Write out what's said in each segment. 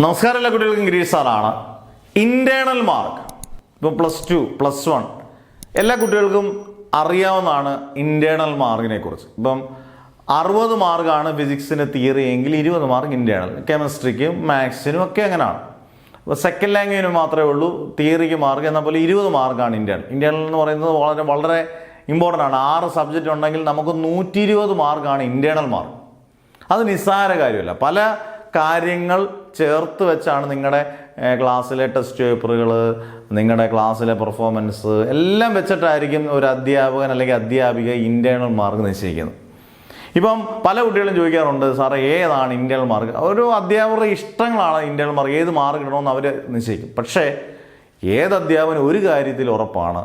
നമസ്കാരം, എല്ലാ കുട്ടികൾക്കും ഗിരീഷ് സാറാണ്. ഇന്റേണൽ മാർക്ക് ഇപ്പോൾ +2 +1 എല്ലാ കുട്ടികൾക്കും അറിയാവുന്നതാണ്. ഇന്റേണൽ മാർക്കിനെ കുറിച്ച് ഇപ്പം 60 മാർക്കാണ് ഫിസിക്സിന് തിയറി എങ്കിൽ 20 മാർക്ക് ഇന്റേണൽ. കെമിസ്ട്രിക്കും മാത്സിനും ഒക്കെ അങ്ങനെയാണ്. ഇപ്പോൾ സെക്കൻഡ് ലാംഗ്വേജിന് മാത്രമേ ഉള്ളൂ തിയറിക്ക് മാർക്ക്, എന്നാൽ പോലെ 20 മാർക്കാണ് ഇന്റേണൽ. ഇന്റേണൽ എന്ന് പറയുന്നത് വളരെ വളരെ ഇമ്പോർട്ടൻ്റ് ആണ്. 6 സബ്ജക്റ്റ് ഉണ്ടെങ്കിൽ നമുക്ക് 120 മാർക്കാണ് ഇന്റേണൽ മാർക്ക്. അത് നിസ്സാര കാര്യമല്ല. പല കാര്യങ്ങൾ ചേർത്ത് വെച്ചാണ് നിങ്ങളുടെ ക്ലാസ്സിലെ ടെസ്റ്റ് പേപ്പറുകൾ, നിങ്ങളുടെ ക്ലാസ്സിലെ പെർഫോമൻസ് എല്ലാം വെച്ചിട്ടായിരിക്കും ഒരു അധ്യാപകൻ അല്ലെങ്കിൽ അധ്യാപിക ഇന്റേണൽ മാർക്ക് നിശ്ചയിക്കുന്നത്. ഇപ്പം പല കുട്ടികളും ചോദിക്കാറുണ്ട്, സാറേ ഏതാണ് ഇന്റേണൽ മാർക്ക്? ഓരോ അധ്യാപകരുടെ ഇഷ്ടങ്ങളാണ് ഇന്റേണൽ മാർക്ക്, ഏത് മാർക്ക് ഇടണമെന്ന് അവർ നിശ്ചയിക്കും. പക്ഷേ ഏത് അധ്യാപകനും ഒരു കാര്യത്തിൽ ഉറപ്പാണ്.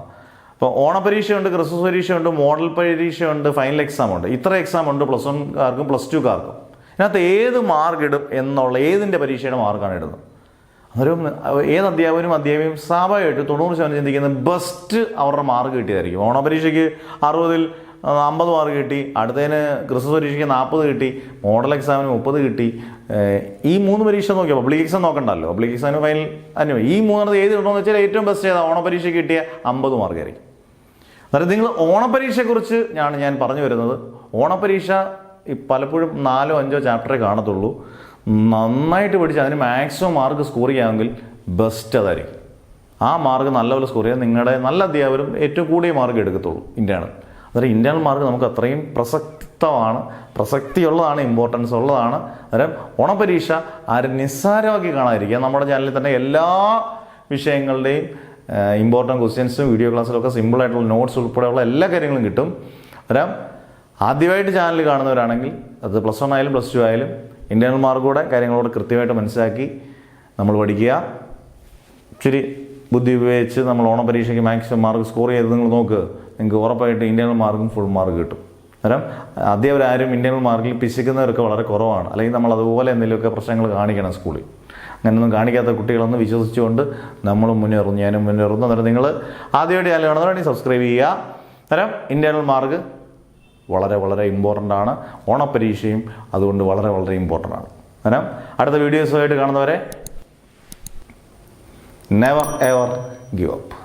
ഇപ്പോൾ ഓണപരീക്ഷയുണ്ട്, ക്രിസ്മസ് പരീക്ഷയുണ്ട്, മോഡൽ പരീക്ഷയുണ്ട്, ഫൈനൽ എക്സാം ഉണ്ട്. ഇത്ര എക്സാം ഉണ്ട് +1കാർക്കും +2കാർക്കും. ഇതിനകത്ത് ഏത് മാർക്ക് ഇടും എന്നുള്ള ഏതിൻ്റെ പരീക്ഷയുടെ മാർക്കാണ് ഇടുന്നത്. അന്നേരം ഏത് അധ്യാപകനും അധ്യാപികയും സ്വാഭാവികമായിട്ട് 90% ചിന്തിക്കുന്നത് ബെസ്റ്റ് അവരുടെ മാർക്ക് കിട്ടിയതായിരിക്കും. ഓണപരീക്ഷയ്ക്ക് 60-ൽ 50 മാർക്ക് കിട്ടി, അടുത്തതിന് ക്രിസ്മസ് പരീക്ഷയ്ക്ക് 40 കിട്ടി, മോഡൽ എക്സാമിന് 30 കിട്ടി. ഈ 3 പരീക്ഷ നോക്കിയാൽ പബ്ലിക് എക്സാം നോക്കണ്ടല്ലോ. പബ്ലിക് എക്സാമിന് ഫൈനൽ അനുഭവം ഈ 3 ഏത് കിട്ടണമെന്ന് വെച്ചാൽ ഏറ്റവും ബെസ്റ്റ് ഏതാ? ഓണപരീക്ഷയ്ക്ക് കിട്ടിയ 50 മാർക്കായിരിക്കും. അതായത് നിങ്ങൾ ഓണപരീക്ഷയെക്കുറിച്ച് ഞാൻ പറഞ്ഞു വരുന്നത്, ഓണപരീക്ഷ പലപ്പോഴും 4-5 ചാപ്റ്ററേ കാണത്തുള്ളൂ. നന്നായിട്ട് പഠിച്ച് അതിന് മാക്സിമം മാർക്ക് സ്കോർ ചെയ്യാമെങ്കിൽ ബെസ്റ്റ് അതായിരിക്കും. ആ മാർക്ക് നല്ലപോലെ സ്കോർ ചെയ്യാൻ നിങ്ങളുടെ നല്ല അധ്യാപകരും ഏറ്റവും കൂടിയ മാർക്ക് എടുക്കത്തുള്ളൂ ഇന്റേണൽ. അതായത് ഇന്റേണൽ മാർക്ക് നമുക്ക് അത്രയും പ്രസക്തിയുള്ളതാണ്, ഇമ്പോർട്ടൻസ് ഉള്ളതാണ്. അന്നേരം ഓണപരീക്ഷ ആരും നിസ്സാരമാക്കി കാണാതിരിക്കുക. നമ്മുടെ ചാനലിൽ തന്നെ എല്ലാ വിഷയങ്ങളുടെയും ഇമ്പോർട്ടൻറ്റ് ക്വസ്റ്റ്യൻസും വീഡിയോ ക്ലാസ്സിലൊക്കെ സിമ്പിളായിട്ടുള്ള നോട്ട്സ് ഉൾപ്പെടെയുള്ള എല്ലാ കാര്യങ്ങളും കിട്ടും. അന്നേരം ആദ്യമായിട്ട് ചാനൽ കാണുന്നവരാണെങ്കിൽ അത് +1 ആയാലും +2 ആയാലും ഇന്റേണൽ മാർക്കൂടെ കാര്യങ്ങളോട് കൃത്യമായിട്ട് മനസ്സിലാക്കി നമ്മൾ പഠിക്കുക. ഇച്ചിരി ബുദ്ധി ഉപയോഗിച്ച് നമ്മൾ ഓണപരീക്ഷയ്ക്ക് മാക്സിമം മാർക്ക് സ്കോർ ചെയ്ത് നിങ്ങൾ നോക്കുക. നിങ്ങൾക്ക് ഉറപ്പായിട്ട് ഇന്റേണൽ മാർക്കും ഫുൾ മാർക്ക് കിട്ടും. അന്നേരം അധ്യാപകരാരും ഇന്റേണൽ മാർക്കിൽ പിശിക്കുന്നവരൊക്കെ വളരെ കുറവാണ്. അല്ലെങ്കിൽ നമ്മൾ അതുപോലെ എന്തെങ്കിലുമൊക്കെ പ്രശ്നങ്ങൾ കാണിക്കണം സ്കൂളിൽ. അങ്ങനെയൊന്നും കാണിക്കാത്ത കുട്ടികളൊന്നും വിശ്വസിച്ചുകൊണ്ട് നമ്മളും മുന്നേറും, ഞാനും മുന്നേറുന്നു. അന്നേരം നിങ്ങൾ ആദ്യമായിട്ട് ചാനൽ കാണുന്നവരാണെങ്കിൽ സബ്സ്ക്രൈബ് ചെയ്യുക. അന്നേരം ഇന്റേണൽ മാർക്ക് വളരെ വളരെ ഇമ്പോർട്ടൻ്റ് ആണ്. ഓണപരീക്ഷയും അതുകൊണ്ട് വളരെ വളരെ ഇമ്പോർട്ടൻ്റ് ആണ്. അന്നേരം അടുത്ത വീഡിയോസുമായിട്ട് കാണുന്നവരെ നെവർ എവർ ഗിവ് അപ്പ്.